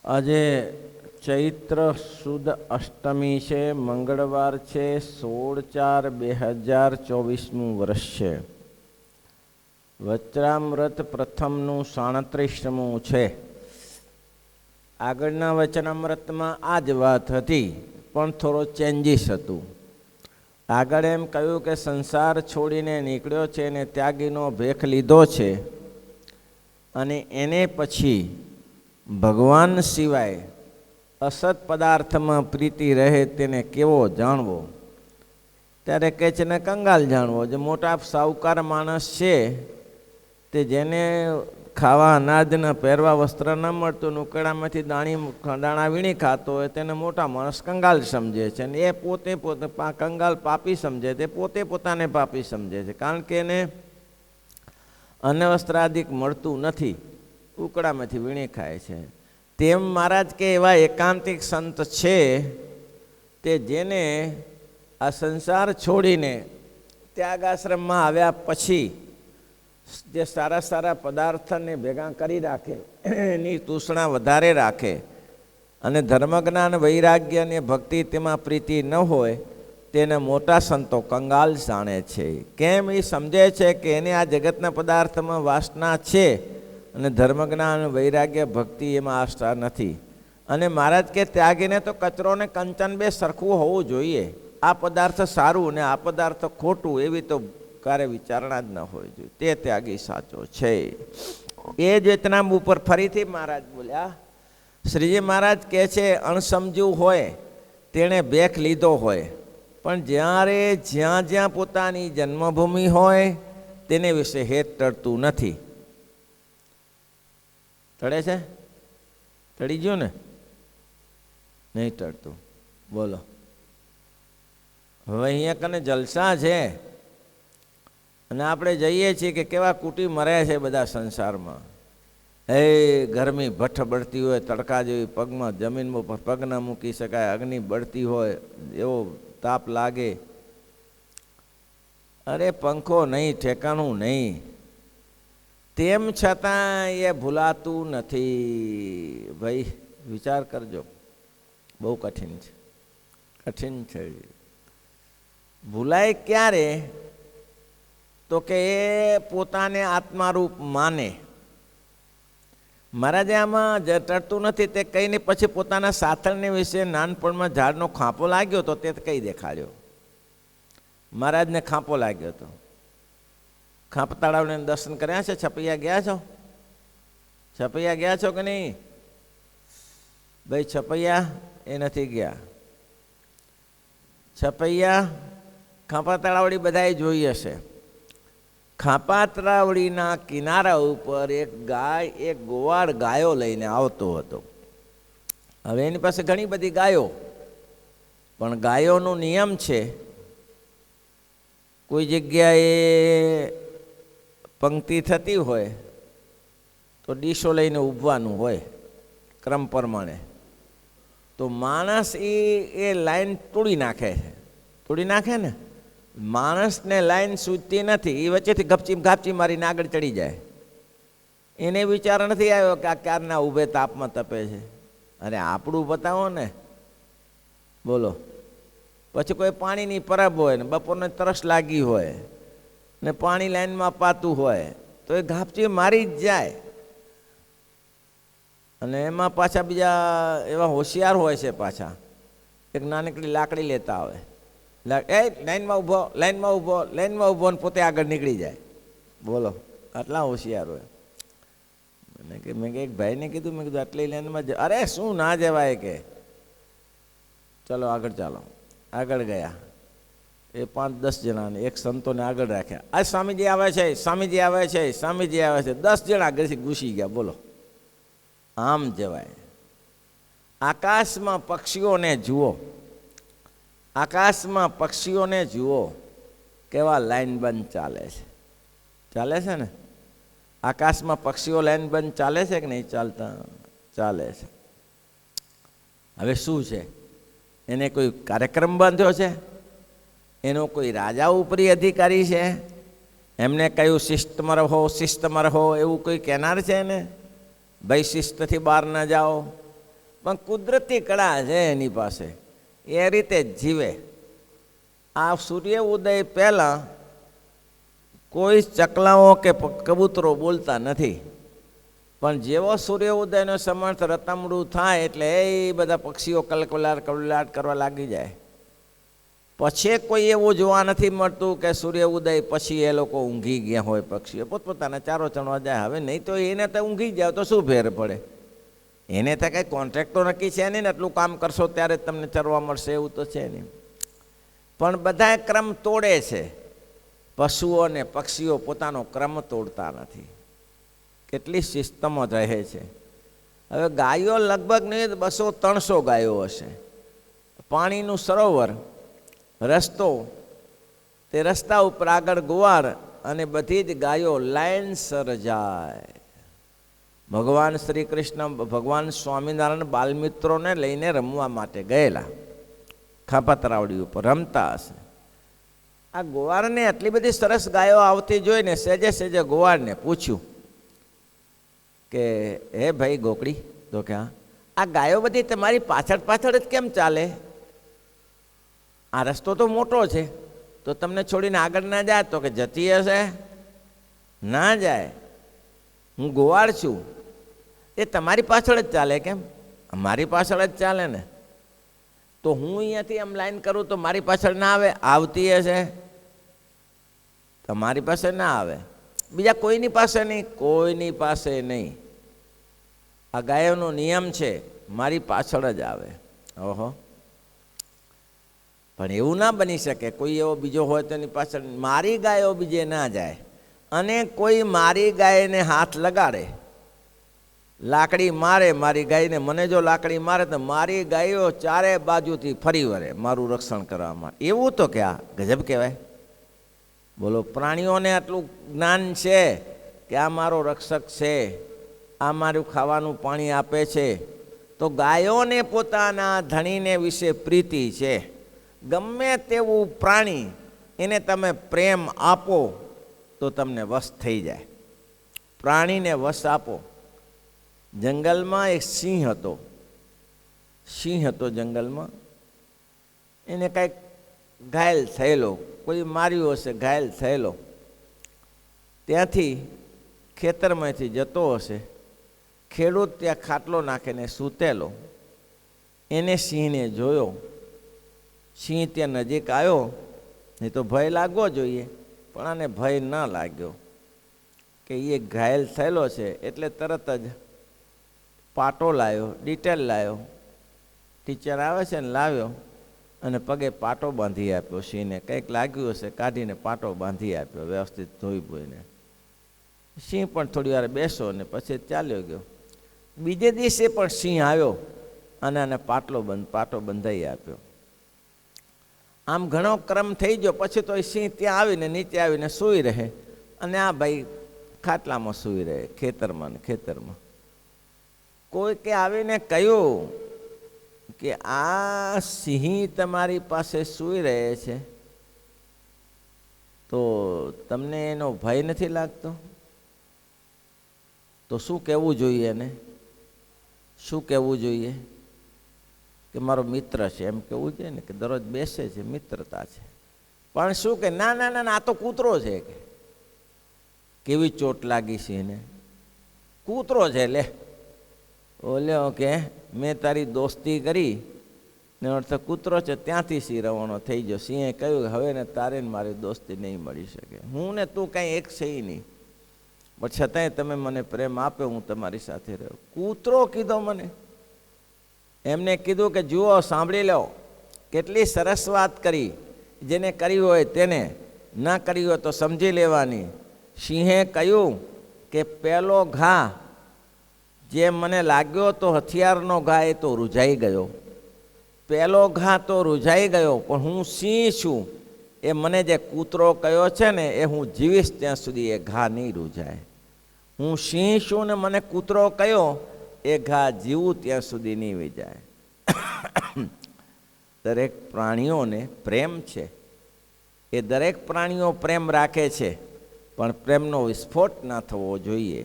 આજે ચૈત્ર સુદ અષ્ટમી છે, મંગળવાર છે, 16/4/2024 વર્ષ છે. વચનામૃત પ્રથમનું 37મું છે. આગળના વચનામૃતમાં આ જ વાત હતી, પણ થોડો ચેન્જીસ હતું. આગળ એમ કહ્યું કે સંસાર છોડીને નીકળ્યો છે અને ત્યાગીનો ભેખ લીધો છે, અને એને પછી ભગવાન સિવાય અસત પદાર્થમાં પ્રીતિ રહે તેને કેવો જાણવો? ત્યારે કહે છે ને કંગાલ જાણવો. જે મોટા સાહુકાર માણસ છે તે જેને ખાવા અનાજના પહેરવા વસ્ત્ર ન મળતું, ઉકેડામાંથી દાણા વીણી ખાતો હોય તેને મોટા માણસ કંગાલ સમજે છે, અને એ પોતે કંગાલ પાપી સમજે છે. પોતે પોતાને પાપી સમજે છે, કારણ કે એને અન્ન વસ્ત્રાદિક મળતું નથી, ઉકળામાંથી વીણી ખાય છે. તેમ મહારાજ કે એવા એકાંતિક સંત છે તે જેને આ સંસાર છોડીને ત્યાગ આશ્રમમાં આવ્યા પછી જે સારા સારા પદાર્થને ભેગા કરી રાખે, એની તૃષ્ણા વધારે રાખે, અને ધર્મજ્ઞાન વૈરાગ્ય અને ભક્તિ તેમાં પ્રીતિ ન હોય, તેને મોટા સંતો કંગાલ જાણે છે. કેમ? એ સમજે છે કે એને આ જગતના પદાર્થમાં વાસના છે અને ધર્મજ્ઞાન વૈરાગ્ય ભક્તિ એમાં આસ્થા નથી. અને મહારાજ કે ત્યાગીને તો કચરો ને કંચન બે સરખું હોવું જોઈએ. આ પદાર્થ સારું ને આ પદાર્થ ખોટું એવી તો ક્યારે વિચારણા જ ન હોવી જોઈએ. તે ત્યાગી સાચો છે. એ જ વેતનામ ઉપર ફરીથી મહારાજ બોલ્યા. શ્રીજી મહારાજ કહે છે અણસમજ્યું હોય તેણે ભેખ લીધો હોય, પણ જ્યારે જ્યાં જ્યાં પોતાની જન્મભૂમિ હોય તેને વિશે હેત ટળતું નથી. ટળે છે? ટળી ગયું ને? નહીં ટળતું. બોલો. હવે અહીંયા કને જલસા છે અને આપણે જઈએ છીએ કે કેવા કુટી મરે છે બધા સંસારમાં. એ ગરમી ભઠ્ઠ બળતી હોય, તડકા જેવી પગમાં જમીનમાં પગ ન મૂકી શકાય, અગ્નિ બળતી હોય, એવો તાપ લાગે. અરે પંખો નહીં, ઠેકાણું નહીં, તેમ છતાં એ ભૂલાતું નથી. ભાઈ વિચાર કરજો, બહુ કઠિન છે, કઠિન છે. ભૂલાય ક્યારે? તો કે એ પોતાને આત્મારૂપ માને. મહારાજે આમાં જે ટળતું નથી તે કહીને પછી પોતાના સાથળને વિશે નાનપણમાં ઝાડનો ખાંપો લાગ્યો તો તે કઈ દેખાડ્યો. મહારાજને ખાંપો લાગ્યો હતો. ખાંપ તળાવને દર્શન કર્યા છે? છપૈયા ગયા છો? છપૈયા ગયા છો કે નહીં? ભાઈ છપૈયા એ નથી ગયા. છપૈયા ખાંપા તળાવડી બધાએ જોઈ હશે. ખાંપા તળાવડીના કિનારા ઉપર એક ગોવાળ ગાયો લઈને આવતો હતો. હવે એની પાસે ઘણી બધી ગાયો, પણ ગાયોનો નિયમ છે કોઈ જગ્યાએ પંક્તિ થતી હોય તો ડીશો લઈને ઊભવાનું હોય ક્રમ પ્રમાણે. તો માણસ એ લાઈન તોડી નાખે છે. તોડી નાખે ને, માણસને લાઈન સૂચતી નથી, એ વચ્ચેથી ગપચી ગાપચી મારીને આગળ ચડી જાય. એને વિચાર નથી આવ્યો કે આ ક્યારના ઊભે તાપમાં તપે છે. અરે આપણું બતાવો ને. બોલો. પછી કોઈ પાણીની પરબ હોય ને બપોરને તરસ લાગી હોય ને પાણી લાઈનમાં પાતું હોય તો એ ગાપચી મારી જ જાય. અને એમાં પાછા બીજા એવા હોશિયાર હોય છે, પાછા એક નાનકડી લાકડી લેતા આવે, એ લાઈનમાં ઊભો, લાઈનમાં ઊભો, લાઈનમાં ઊભો, ને પોતે આગળ નીકળી જાય. બોલો, આટલા હોશિયાર હોય. મેં એક ભાઈને કીધું, મેં કીધું આટલી લાઈનમાં અરે શું ના જવાય કે ચલો આગળ ચાલો. આગળ ગયા. એ 5-10 જણાને એક સંતોને આગળ રાખ્યા. આ સ્વામીજી આવે છે, સ્વામીજી આવે છે, સ્વામીજી આવે છે. 10 જણા આગળથી ઘૂસી ગયા. બોલો, આમ જવાય? આકાશમાં પક્ષીઓને જુઓ, આકાશમાં પક્ષીઓને જુઓ કેવા લાઈન બંધ ચાલે છે. ચાલે છે ને? આકાશમાં પક્ષીઓ લાઈન બંધ ચાલે છે કે નહીં ચાલતા? ચાલે છે. હવે શું છે? એને કોઈ કાર્યક્રમ બાંધ્યો છે? એનો કોઈ રાજા ઉપરી અધિકારી છે? એમને કહ્યું શિસ્તમાં રહો, શિસ્તમાં રહો એવું કોઈ કહેનાર છે ને? ભાઈ શિસ્તથી બહાર ન જાઓ, પણ કુદરતી કળા છે એની પાસે, એ રીતે જ જીવે. આ સૂર્ય ઉદય પહેલાં કોઈ ચકલાઓ કે કબૂતરો બોલતા નથી, પણ જેવો સૂર્ય ઉદયનો સમર્થ રતામડું થાય એટલે એ બધા પક્ષીઓ કલકલાટ કલકલાટ કરવા લાગી જાય. પછી કોઈ એવું જોવા નથી મળતું કે સૂર્ય ઉદય પછી એ લોકો ઊંઘી ગયા હોય, પક્ષીઓ પોતપોતાના ચારો ચણવા જાય. હવે નહીં તો એને તો ઊંઘી જાવ તો શું ફેર પડે, એને તો કંઈ કોન્ટ્રાક્ટ તો નક્કી છે નહીં ને એટલું કામ કરશો ત્યારે જ તમને ચરવા મળશે એવું તો છે નહીં. પણ બધા ક્રમ તોડે છે, પશુઓ અને પક્ષીઓ પોતાનો ક્રમ તોડતા નથી. કેટલી સિસ્ટમો રહે છે. હવે ગાયો લગભગ નહીં 200-300 ગાયો હશે. પાણીનું સરોવર, રસ્તો, તે રસ્તા ઉપર આગળ ગુવાર અને બધી જ ગાયો લાઇનસર જાય. ભગવાન શ્રી કૃષ્ણ, ભગવાન સ્વામિનારાયણ બાલમિત્રોને લઈને રમવા માટે ગયેલા, ખાપા તરાવડી ઉપર રમતા હશે. આ ગોવારને આટલી બધી સરસ ગાયો આવતી જોઈને સેજે સેજે ગોવારને પૂછ્યું કે હે ભાઈ ગોકળી, તો કે આ ગાયો બધી તમારી પાછળ પાછળ જ કેમ ચાલે? આ રસ્તો તો મોટો છે, તો તમને છોડીને આગળ ના જાય? તો કે જતી હશે, ના જાય. હું ગોવાળ છું, એ તમારી પાછળ જ ચાલે કેમ? મારી પાછળ જ ચાલે ને. તો હું અહીંયાથી આમ લાઈન કરું તો મારી પાછળ ના આવે? આવતી હશે, તમારી પાસે ના આવે. બીજા કોઈની પાસે નહીં, કોઈની પાસે નહીં. આ ગાયોનો નિયમ છે, મારી પાછળ જ આવે. ઓહો, પણ એવું ના બની શકે કોઈ એવો બીજો હોય તો એની પાછળ. મારી ગાયો બીજે ના જાય. અને કોઈ મારી ગાયને હાથ લગાડે, લાકડી મારે મારી ગાયને, મને જો લાકડી મારે તો મારી ગાયો ચારે બાજુથી ફરી વળે મારું રક્ષણ કરવા માટે. એવું તો કે આ ગજબ કહેવાય. બોલો, પ્રાણીઓને આટલું જ્ઞાન છે કે આ મારો રક્ષક છે, આ મારું ખાવાનું પાણી આપે છે. તો ગાયોને પોતાના ધણીને વિશે પ્રીતિ છે. ગમે તેવું પ્રાણી, એને તમે પ્રેમ આપો તો તમને વશ થઈ જાય. પ્રાણીને વશ આપો. જંગલમાં એક સિંહ હતો જંગલમાં. એને કંઈક ઘાયલ થયેલો, કોઈ માર્યો હશે, ઘાયલ થયેલો. ત્યાંથી ખેતરમાંથી જતો હશે, ખેડૂત ત્યાં ખાટલો નાખીને સૂતેલો. એને સિંહને જોયો. સિંહ ત્યાં નજીક આવ્યો, નહીં તો ભય લાગવો જોઈએ, પણ આને ભય ન લાગ્યો કે એ ઘાયલ થયેલો છે. એટલે તરત જ પાટો લાવ્યો, ડિટેલ લાવ્યો. ટીચર આવે છે ને, લાવ્યો અને પગે પાટો બાંધી આપ્યો સિંહને. કંઈક લાગ્યું હશે, કાઢીને પાટો બાંધી આપ્યો વ્યવસ્થિત ધોઈ બોઈને. સિંહ પણ થોડી વાર બેસો ને પછી ચાલ્યો ગયો. બીજે દિવસે પણ સિંહ આવ્યો અને આને પાટો બંધાઈ આપ્યો. આમ ઘણો ક્રમ થઈ ગયો. પછી તો એ સિંહ ત્યાં આવીને નીચે આવીને સૂઈ રહે અને આ ભાઈ ખાટલામાં સૂઈ રહે, ખેતરમાં ને ખેતરમાં. કોઈ કે આવીને કહ્યું કે આ સિંહ તમારી પાસે સૂઈ રહે છે, તો તમને એનો ભય નથી લાગતો? તો શું કહેવું જોઈએ એને? શું કહેવું જોઈએ? કે મારો મિત્ર છે એમ કહેવું જોઈએ ને, કે દરરોજ બેસે છે, મિત્રતા છે. પણ શું કે ના ના ના, આ તો કૂતરો છે. કે કેવી ચોટ લાગી છે એને? કૂતરો છે. લે ઓલ્યો કે મેં તારી દોસ્તી કરી ને અર્થ કૂતરો છે, ત્યાંથી સિંહ રવાણો થઈ ગયો. સિંહે કહ્યું હવે ને તારે ને મારી દોસ્તી નહીં મળી શકે. હું ને તું કાંઈ એક છે નહીં, પણ છતાંય તમે મને પ્રેમ આપ્યો, હું તમારી સાથે રહ્યો. કૂતરો કીધો મને? એમને કીધું કે જુઓ, સાંભળી લો, કેટલી સરસ વાત કરી. જેને કરી હોય તેને, ના કરી હોય તો સમજી લેવાની. સિંહે કહ્યું કે પહેલો ઘા જે મને લાગ્યો તો હથિયારનો ઘા, એ તો રૂઝાઈ ગયો. પહેલો ઘા તો રૂઝાઈ ગયો, પણ હું સિંહ છું. એ મને જે કૂતરો કયો છે ને, એ હું જીવીશ ત્યાં સુધી એ ઘા નહીં રૂઝાય. હું સિંહ છું ને મને કૂતરો કયો, એ ઘા જીવું ત્યાં સુધી નહીં વિજાય. દરેક પ્રાણીઓને પ્રેમ છે. એ દરેક પ્રાણીઓ પ્રેમ રાખે છે, પણ પ્રેમનો વિસ્ફોટ ના થવો જોઈએ.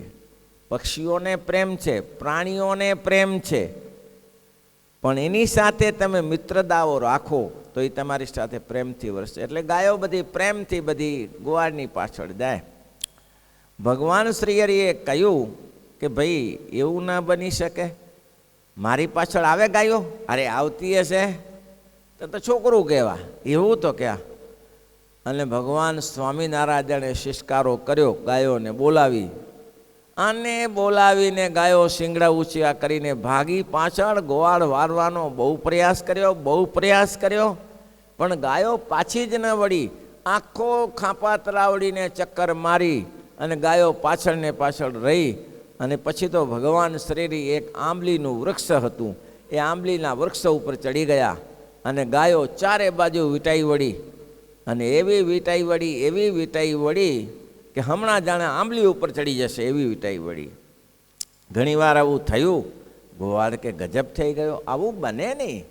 પક્ષીઓને પ્રેમ છે, પ્રાણીઓને પ્રેમ છે, પણ એની સાથે તમે મિત્રદાવો રાખો તો એ તમારી સાથે પ્રેમથી વરસે. એટલે ગાયો બધી પ્રેમથી બધી ગોવાળની પાછળ જાય. ભગવાન શ્રી હરિએ કહ્યું કે ભાઈ એવું ના બની શકે, મારી પાછળ આવે ગાયો? અરે આવતી હશે તો છોકરું કહેવા, એવું તો ક્યાં. અને ભગવાન સ્વામિનારાયણે શિષ્કારો કર્યો, ગાયોને બોલાવી, અને બોલાવીને ગાયો શિંગડા ઊંચા કરીને ભાગી પાછળ. ગોવાળ વારવાનો બહુ પ્રયાસ કર્યો, પણ ગાયો પાછી જ ન વળી. આખો ખાંપા તરાવડીને ચક્કર મારી અને ગાયો પાછળ ને પાછળ રહી. અને પછી તો ભગવાન શ્રી એક આંબલીનું વૃક્ષ હતું, એ આંબલીના વૃક્ષ ઉપર ચડી ગયા અને ગાયો ચારે બાજુ વીંટાઈ વળી. અને એવી વીંટાઈ વળી કે હમણાં જાણે આંબલી ઉપર ચડી જશે એવી વીંટાઈ વળી. ઘણીવાર આવું થયું. ગોવાળ કે ગજબ થઈ ગયો, આવું બને નહીં,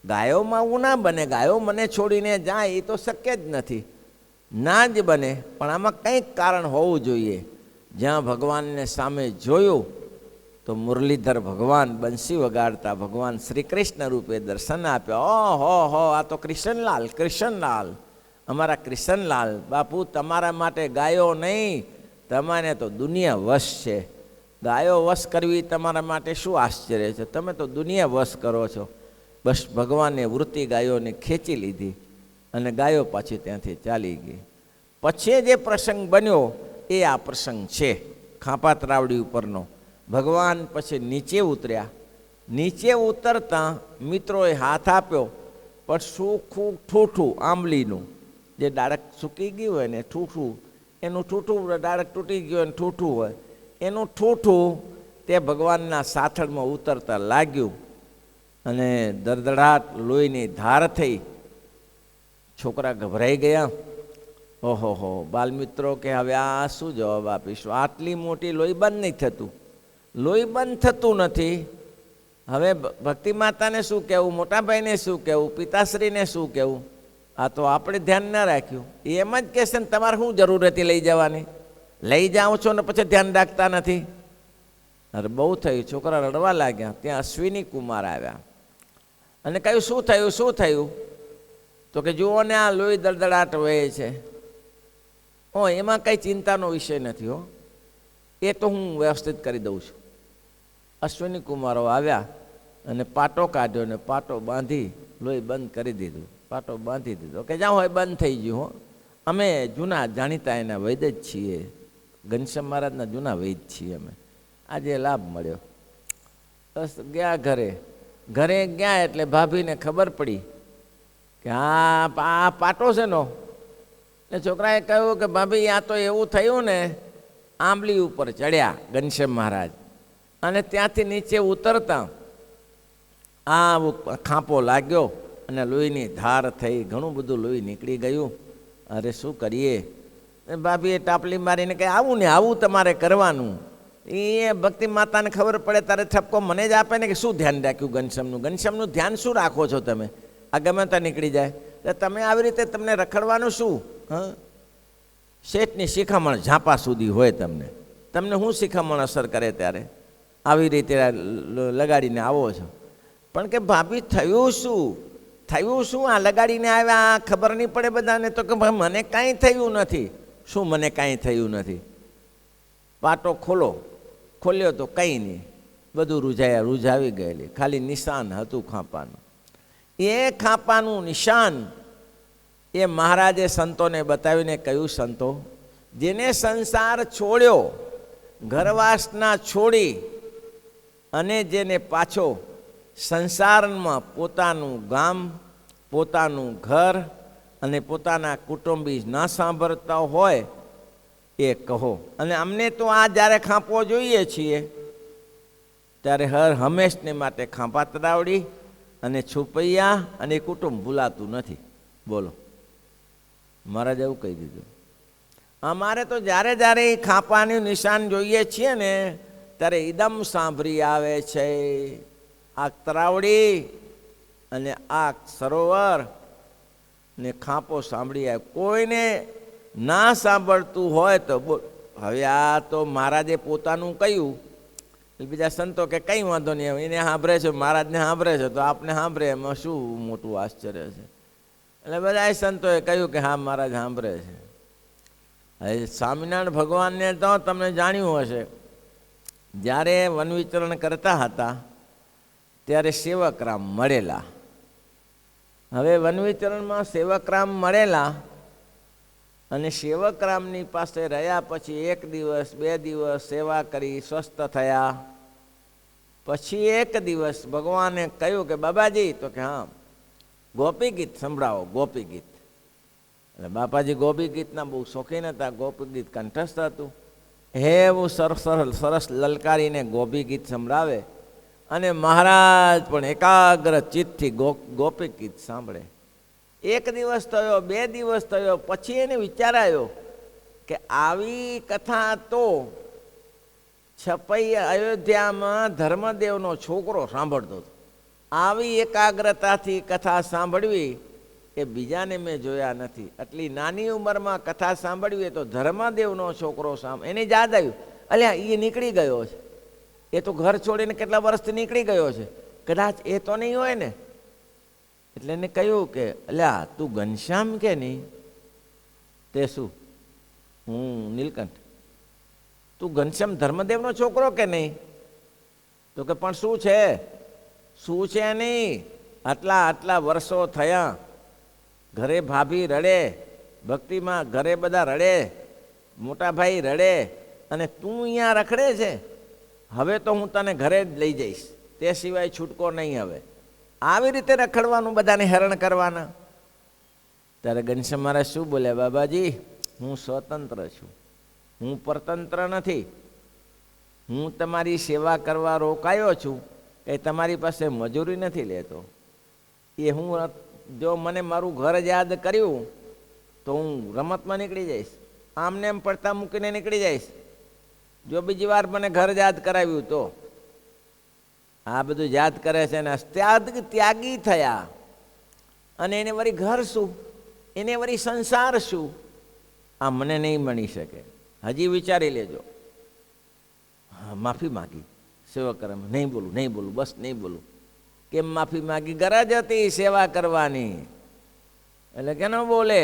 ગાયોમાં આવું ના બને, ગાયો મને છોડીને જાય એ તો શક્ય જ નથી, ના જ બને. પણ આમાં કંઈક કારણ હોવું જોઈએ. જ્યાં ભગવાનને સામે જોયું તો મુરલીધર ભગવાન બંસી વગાડતા ભગવાન શ્રી કૃષ્ણ રૂપે દર્શન આપ્યા. ઓહો, આ તો કૃષ્ણલાલ, અમારા કૃષ્ણલાલ બાપુ, તમારા માટે ગાયો નહીં, તમારે તો દુનિયા વશ છે. ગાયો વશ કરવી તમારા માટે શું આશ્ચર્ય છે, તમે તો દુનિયા વશ કરો છો. બસ ભગવાને વૃત્તિ ગાયોને ખેંચી લીધી અને ગાયો પાછી ત્યાંથી ચાલી ગઈ. પછી જે પ્રસંગ બન્યો એ આ પ્રસંગ છે ખાંપા તરાવડી ઉપરનો. ભગવાન પછી નીચે ઉતર્યા. નીચે ઉતરતા મિત્રોએ હાથ આપ્યો, પણ સૂકું ઠૂઠું આંબલીનું, જે ડાળક સૂકી ગયું હોય ને ઠૂઠું, એનું ઠૂઠું, ડાળક તૂટી ગયું હોય ને ઠૂઠું હોય, એનું ઠૂઠું તે ભગવાનના સાથળમાં ઉતરતા લાગ્યું અને દરદડાટ લોહીની ધાર થઈ. છોકરા ગભરાઈ ગયા. ઓહો, બાલમિત્રો કે હવે આ શું જવાબ આપીશું, આટલી મોટી લોહી બંધ થતું નથી. હવે ભક્તિ માતાને શું કહેવું, મોટા ભાઈને શું કહેવું, પિતાશ્રીને શું કહેવું, આ તો આપણે ધ્યાન ના રાખ્યું. એમ જ કહેશે ને તમારે શું જરૂર હતી લઈ જવાની, લઈ જાઓ છો ને પછી ધ્યાન રાખતા નથી. અરે બહુ થયું, છોકરા રડવા લાગ્યા. ત્યાં અશ્વિની કુમાર આવ્યા અને કહ્યું શું થયું? તો કે જુઓ ને આ લોહી દળદળાટ વહે છે. એમાં કંઈ ચિંતાનો વિષય નથી હો, એ તો હું વ્યવસ્થિત કરી દઉં છું. અશ્વિની કુમારો આવ્યા અને પાટો કાઢ્યો ને પાટો બાંધી લોહી બંધ કરી દીધું. પાટો બાંધી દીધો કે જાઓ, હવે બંધ થઈ ગયું હો. અમે જૂના જાણીતા એના વૈદ જ છીએ, ઘનશ્યામ મહારાજના જૂના વૈદ છીએ અમે. આજે લાભ મળ્યો. બસ ગયા ઘરે ગયા એટલે ભાભીને ખબર પડી કે આ પાટો છે નો. ને છોકરાએ કહ્યું કે ભાભી આ તો એવું થયું ને, આંબલી ઉપર ચડ્યા ઘનશ્યામ મહારાજ અને ત્યાંથી નીચે ઉતરતા આ ખાંપો લાગ્યો અને લોહીની ધાર થઈ, ઘણું બધું લોહી નીકળી ગયું. અરે શું કરીએ? ભાભીએ ટાપલી મારીને કહે આવું ને આવું તમારે કરવાનું. એ ભક્તિ માતાને ખબર પડે તારે ઠપકો મને જ આપે ને કે શું ધ્યાન રાખ્યું ઘનશ્યામનું ધ્યાન શું રાખો છો તમે, આ ગમે ત્યાં નીકળી જાય. તમે આવી રીતે તમને રખડવાનું શું? શેઠની શિખામણ ઝાંપા સુધી હોય. તમને શું શિખામણ અસર કરે ત્યારે આવી રીતે લગાડીને આવો છો? પણ કે ભાભી થયું શું? આ લગાડીને આવ્યા, ખબર નહીં પડે બધાને? તો કે ભાઈ મને કાંઈ થયું નથી. શું મને કાંઈ થયું નથી? પાટો ખોલ્યો તો કંઈ નહીં, બધું રૂઝાવી ગયેલી, ખાલી નિશાન હતું ખાંપાનું. એ ખાંપાનું નિશાન એ મહારાજે સંતોને બતાવીને કહ્યું, સંતો, જેને સંસાર છોડ્યો, ઘરવાસના છોડી અને જેને પાછો સંસારમાં પોતાનું ગામ, પોતાનું ઘર અને પોતાના કુટુંબી ના સાંભળતા હોય એ કહો. અને અમને તો આ જ્યારે ખાંપો જોઈએ છીએ ત્યારે હંમેશને માટે ખાંપા તરાવડી અને છુપૈયા અને કુટુંબ ભૂલાતું નથી. બોલો, મહારાજ એવું કહી દીધું. અમારે તો જ્યારે એ ખાંપાનું નિશાન જોઈએ છીએ ને ત્યારે ઈદમ સાંભળી આવે છે, આ તરાવડી અને આ સરોવર ને ખાંપો સાંભળી આવે. કોઈને ના સાંભળતું હોય તો બોલ. હવે આ તો મહારાજે પોતાનું કહ્યું બીજા સંતો કે કંઈ વાંધો નહીં, એને સાંભળે છે, મહારાજને સાંભળે છે, તો આપને સાંભળે એમાં શું મોટું આશ્ચર્ય છે. એટલે બધા સંતોએ કહ્યું કે હા મહારાજ સાંભળે છે. હવે સ્વામિનારાયણ ભગવાનને તો તમને જાણ્યું હશે, જ્યારે વન વિચરણ કરતા હતા ત્યારે સેવકરામ મળેલા. હવે વન વિચરણમાં સેવકરામ મળેલા અને સેવકરામની પાસે રહ્યા પછી 1 દિવસ 2 દિવસ સેવા કરી સ્વસ્થ થયા. પછી 1 દિવસ ભગવાને કહ્યું કે બાબાજી, તો કે હા ગોપી ગીત સંભળાવો, ગોપી ગીત. એટલે બાપાજી ગોપી ગીતના બહુ શોખીન હતા, ગોપી ગીત કંઠસ્થ હતું. એવું સરસ લલકારીને ગોપી ગીત સંભળાવે અને મહારાજ પણ એકાગ્ર ચિત્તથી ગોપી ગીત સાંભળે. 1 દિવસ થયો, 2 દિવસ થયો, પછી એને વિચાર આવ્યો કે આવી કથા તો છપાઈ અયોધ્યામાં ધર્મદેવનો છોકરો સાંભળતો હતો. આવી એકાગ્રતાથી કથા સાંભળવી એ બીજાને મેં જોયા નથી. આટલી નાની ઉંમરમાં કથા સાંભળવી તો ધર્મદેવનો છોકરો એને યાદ આવ્યું, અલ્યા એ નીકળી ગયો છે, એ તો ઘર છોડીને કેટલા વર્ષથી નીકળી ગયો છે, કદાચ એ તો નહીં હોય ને. એટલે એને કહ્યું કે અલ્યા તું ઘનશ્યામ કે નહીં? તે શું? હું નીલકંઠ. તું ઘનશ્યામ ધર્મદેવનો છોકરો કે નહીં? તો કે પણ શું છે? શું છે નહીં? આટલા વર્ષો થયા, ઘરે ભાભી રડે, ભક્તિમાં ઘરે બધા રડે, મોટા ભાઈ રડે, અને તું અહીંયા રખડે છે. હવે તો હું તને ઘરે જ લઈ જઈશ, તે સિવાય છૂટકો નહીં. હવે આવી રીતે રખડવાનું, બધાને હેરાન કરવાના. ત્યારે ઘનશ્યામ મહારાજ શું બોલ્યા, બાબાજી હું સ્વતંત્ર છું, હું પરતંત્ર નથી. હું તમારી સેવા કરવા રોકાયો છું, એ તમારી પાસે મજૂરી નથી લેતો. એ હું જો મને મારું ઘર યાદ કર્યું તો હું રમતમાં નીકળી જઈશ, આમને એમ પડતા મૂકીને નીકળી જઈશ. જો બીજી વાર મને ઘર યાદ કરાવ્યું તો આ બધું યાદ કરે છે ને ત્યાગી થયા. અને એને વળી ઘર શું, એને વળી સંસાર શું, આ મને નહીં મળી શકે. હજી વિચારી લેજો. માફી માગી સેવકરામ, નહીં બોલું, બસ નહીં બોલું. કેમ માફી માગી? ગરજ હતી સેવા કરવાની. એટલે કેનો બોલે?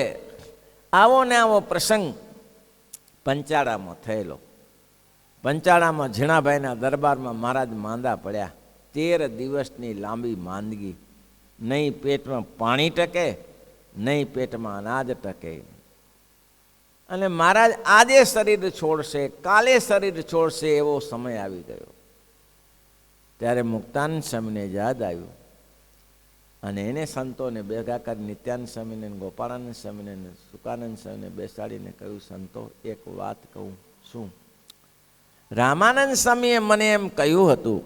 આવો ને આવો પ્રસંગ પંચાળામાં થયેલો. પંચાળામાં ઝીણાભાઈના દરબારમાં મહારાજ માંદા પડ્યા. 13 દિવસની લાંબી માંદગી. નહીં પેટમાં પાણી ટકે, નહીં પેટમાં અનાજ ટકે. અને મહારાજ આજે શરીર છોડશે, કાલે શરીર છોડશે એવો સમય આવી ગયો. ત્યારે મુક્તાનંદ સ્વામીને યાદ આવ્યું અને એને સંતોને ભેગા કરી નિત્યાનંદ સ્વામીને, ગોપાળાનંદ સ્વામીને, સુકાનંદ સ્વામીને બેસાડીને કહ્યું, સંતો એક વાત કહું. શું? રામાનંદ સ્વામીએ મને એમ કહ્યું હતું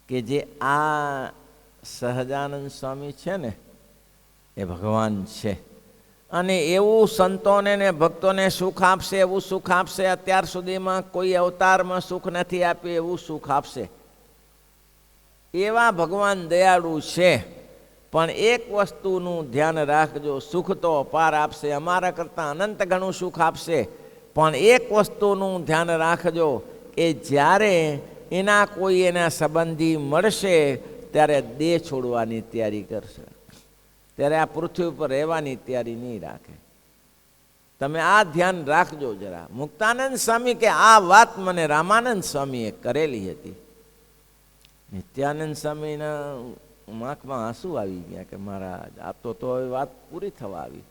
કે જે આ સહજાનંદ સ્વામી છે ને એ ભગવાન છે, અને એવું સંતોને ને ભક્તોને સુખ આપશે, એવું સુખ આપશે અત્યાર સુધીમાં કોઈ અવતારમાં સુખ નથી આપ્યું એવું સુખ આપશે. એવા ભગવાન દયાળુ છે. પણ એક વસ્તુનું ધ્યાન રાખજો, સુખ તો અપાર આપશે, અમારા કરતાં અનંત ઘણું સુખ આપશે. પણ એક વસ્તુનું ધ્યાન રાખજો કે જ્યારે એના સંબંધી મળશે ત્યારે દેહ છોડવાની તૈયારી કરશે, ત્યારે આ પૃથ્વી ઉપર રહેવાની તૈયારી નહીં રાખે. તમે આ ધ્યાન રાખજો જરા. મુક્તાનંદ સ્વામી કે આ વાત મને રામાનંદ સ્વામીએ કરેલી હતી. નિત્યાનંદ સ્વામીના આંખમાં આંસુ આવી ગયા કે મહારાજ આ તો હવે વાત પૂરી થવા આવી.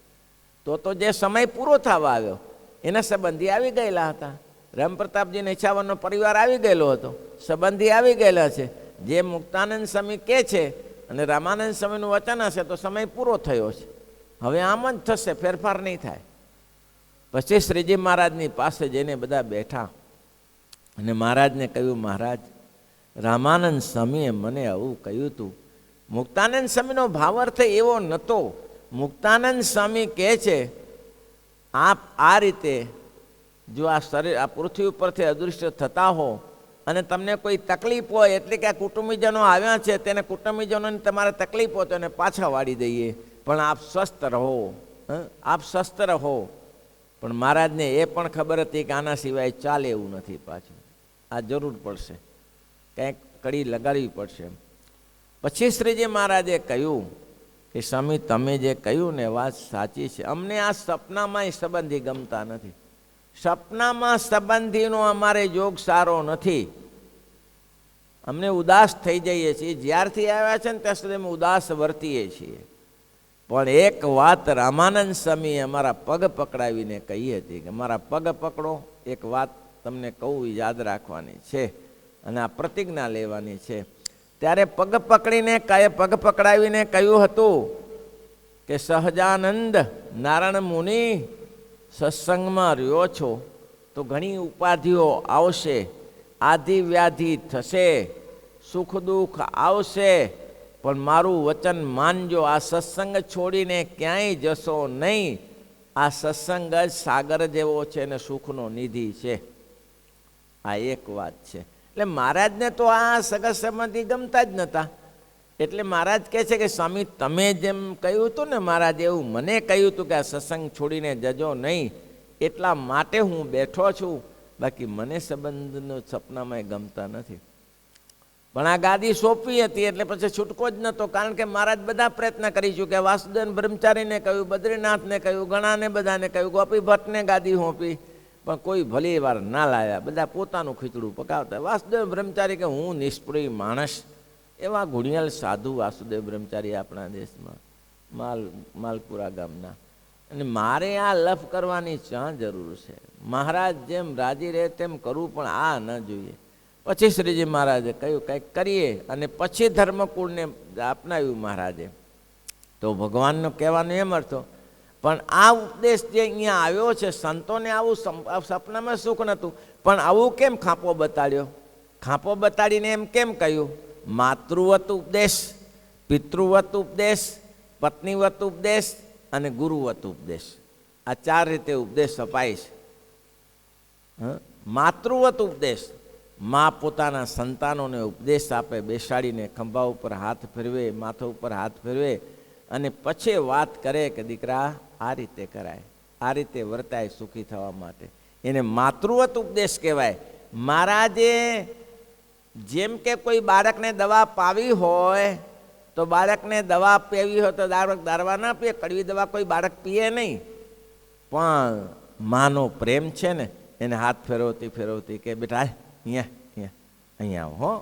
તો જે સમય પૂરો થવા આવ્યો એના સંબંધી આવી ગયેલા હતા. રામપ્રતાપજીને ઈચ્છાવરનો પરિવાર આવી ગયેલો હતો, સંબંધી આવી ગયેલા છે. જે મુક્તાનંદ સ્વામી કહે છે અને રામાનંદ સ્વામીનું વચન હશે તો સમય પૂરો થયો છે. હવે આમ જ થશે, ફેરફાર નહીં થાય. પછી શ્રીજી મહારાજની પાસે જઈને બધા બેઠા અને મહારાજને કહ્યું, મહારાજ રામાનંદ સ્વામીએ મને આવું કહ્યું હતું. મુક્તાનંદ સ્વામીનો ભાવાર્થ એવો નહોતો. મુક્તાનંદ સ્વામી કહે છે આપ આ રીતે જો આ શરીર આ પૃથ્વી ઉપરથી અદૃશ્ય થતા હો અને તમને કોઈ તકલીફ હોય, એટલે કે આ કુટુંબીજનો આવ્યા છે તેને કુટુંબીજનોની તમારે તકલીફ હોય તો એને પાછા વાળી દઈએ, પણ આપ સ્વસ્થ રહો, આપ સ્વસ્થ રહો. પણ મહારાજને એ પણ ખબર હતી કે આના સિવાય ચાલે એવું નથી પાછું. આ જરૂર પડશે, કંઈક કડી લગાડવી પડશે. પછી શ્રીજી મહારાજે કહ્યું કે સ્વામી તમે જે કહ્યું ને વાત સાચી છે, અમને આ સપનામાંય સંબંધી ગમતા નથી. સપનામાં સંબંધીનો અમારે જોગ સારો નથી, અમને ઉદાસ થઈ જઈએ છીએ. જ્યારથી આવ્યા છે ને ત્યાં સુધી અમે ઉદાસ વર્તીએ છીએ. પણ એક વાત રામાનંદ સ્વામી અમારા પગ પકડાવીને કહી હતી કે મારા પગ પકડો, એક વાત તમને કહું યાદ રાખવાની છે અને આ પ્રતિજ્ઞા લેવાની છે. ત્યારે પગ પકડાવીને કહ્યું હતું કે સહજાનંદ નારાયણ મુનિ સત્સંગમાં રહ્યો છો તો ઘણી ઉપાધિઓ આવશે, આધિ વ્યાધિ થશે, સુખ દુઃખ આવશે, પણ મારું વચન માનજો, આ સત્સંગ છોડીને ક્યાંય જશો નહીં. આ સત્સંગ જ સાગર જેવો છે ને સુખનો નિધિ છે. આ એક વાત છે. એટલે મહારાજને તો આ સગા સંબંધી ગમતા જ નહોતા. એટલે મહારાજ કહે છે કે સ્વામી તમે જેમ કહ્યું હતું ને મહારાજ, એવું મને કહ્યું હતું કે આ સત્સંગ છોડીને જજો નહીં, એટલા માટે હું બેઠો છું, બાકી મને સંબંધનો સપનામાં ગમતા નથી. પણ આ ગાદી સોંપી હતી એટલે પછી છૂટકો જ નહોતો, કારણ કે મહારાજ બધા પ્રયત્ન કરી ચૂક્યા. વાસુદેવ બ્રહ્મચારીને કહ્યું, બદ્રીનાથને કહ્યું, ઘણાને બધાને કહ્યું, ગોપી ભટ્ટને ગાદી સોંપી, પણ કોઈ ભલી વાર ના લાવ્યા. બધા પોતાનું ખીચડું પકાવતા. વાસુદેવ બ્રહ્મચારી કે હું નિષ્પ્રિય માણસ, એવા ગુણિયાલ સાધુ વાસુદેવ બ્રહ્મચારી આપણા દેશમાં માલપુરા ગામના. અને મારે આ લફ કરવાની ક્યાં જરૂર છે? મહારાજ જેમ રાજી રહે તેમ કરવું, પણ આ ન જોઈએ. પછી શ્રીજી મહારાજે કહ્યું કંઈક કરીએ, અને પછી ધર્મકુળને અપનાવ્યું મહારાજે. તો ભગવાનનો કહેવાનો એમ અર્થો, પણ આ ઉપદેશ જે અહીંયા આવ્યો છે, સંતોને આવું સપનામાં સુખ નહોતું, પણ આવું કેમ ખાંપો બતાડ્યો? ખાંપો બતાડીને એમ કેમ કહ્યું? માતૃવત ઉપદેશ, પિતૃવત ઉપદેશ, પત્નીવત ઉપદેશ અને ગુરુવત ઉપદેશ, આ 4 રીતે ઉપદેશ અપાય છે. માતૃવત ઉપદેશ, મા પોતાના સંતાનોને ઉપદેશ આપે, બેસાડીને ખંભા ઉપર હાથ ફેરવે, માથા ઉપર હાથ ફેરવે, અને પછી વાત કરે કે દીકરા આ રીતે કરાય, આ રીતે વર્તાય સુખી થવા માટે. એને માતૃવત ઉપદેશ કહેવાય. મહારાજે જેમ કે કોઈ બાળકને દવા પાવી હોય તો બાળકને દવા પીવી હોય તો દારવા ના પીએ, કડવી દવા કોઈ બાળક પીએ નહીં. પણ માનો પ્રેમ છે ને, એને હાથ ફેરવતી કે બેટા અહીંયા આવો હો,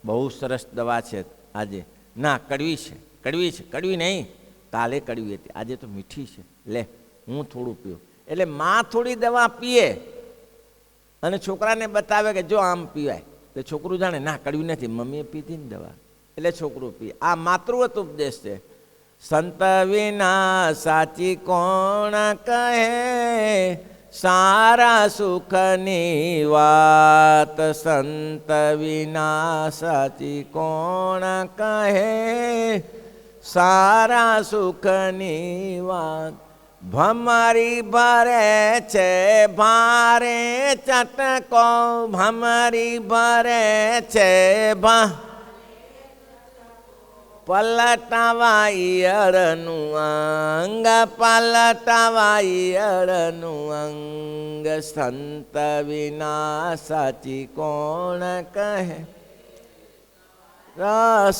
બહુ સરસ દવા છે આજે. ના કડવી નહીં, કાલે કડવી હતી, આજે તો મીઠી છે, લે હું થોડું પીવું. એટલે માં થોડી દવા પીએ અને છોકરાને બતાવે કે જો આમ પીવાય, તો છોકરું જાણે ના કડવી નથી, મમ્મીએ પીધી ને દવા, એટલે છોકરું પીએ. આ માતૃવત ઉપદેશ છે. સંત વિના સાચી કોણ કહે, સારા સુખની વાત. સંત વિના સાચી કોણ કહે, સારા સુખની વાત. ભમરી ભરે છે ભારે ચટકો, ભમરી ભરે છે પલટાવા ઈયળનું અંગ, પલટાવા ઈયળનું અંગ. સંત વિના સાચી કોણ કહે,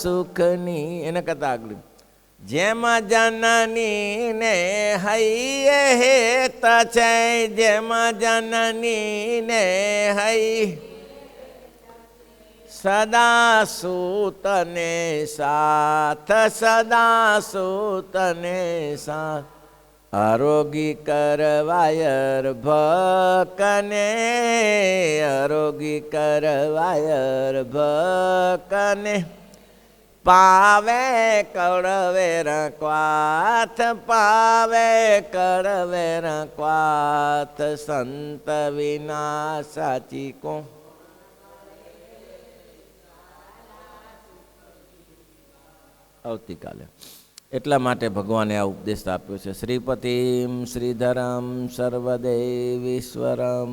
સુખની. એને કરતા આગળ, જેમ જનની ને હૈયે હેત છે, જેમ જનની ને હૈ, સદા સૂતને સાથ, સદા સૂતને સાથ. આરોગી કરવાયર ભકને, આરોગી કરવાયર ભકને. પાવે કળવે રંકવાથ, પાવે કળવે રંકવાથ. સંત વિના સાચી કોણ. આવતીકાલે એટલા માટે ભગવાને આ ઉપદેશ આપ્યો છે. શ્રીપતિમ શ્રીધરમ સર્વદેવીશ્વરમ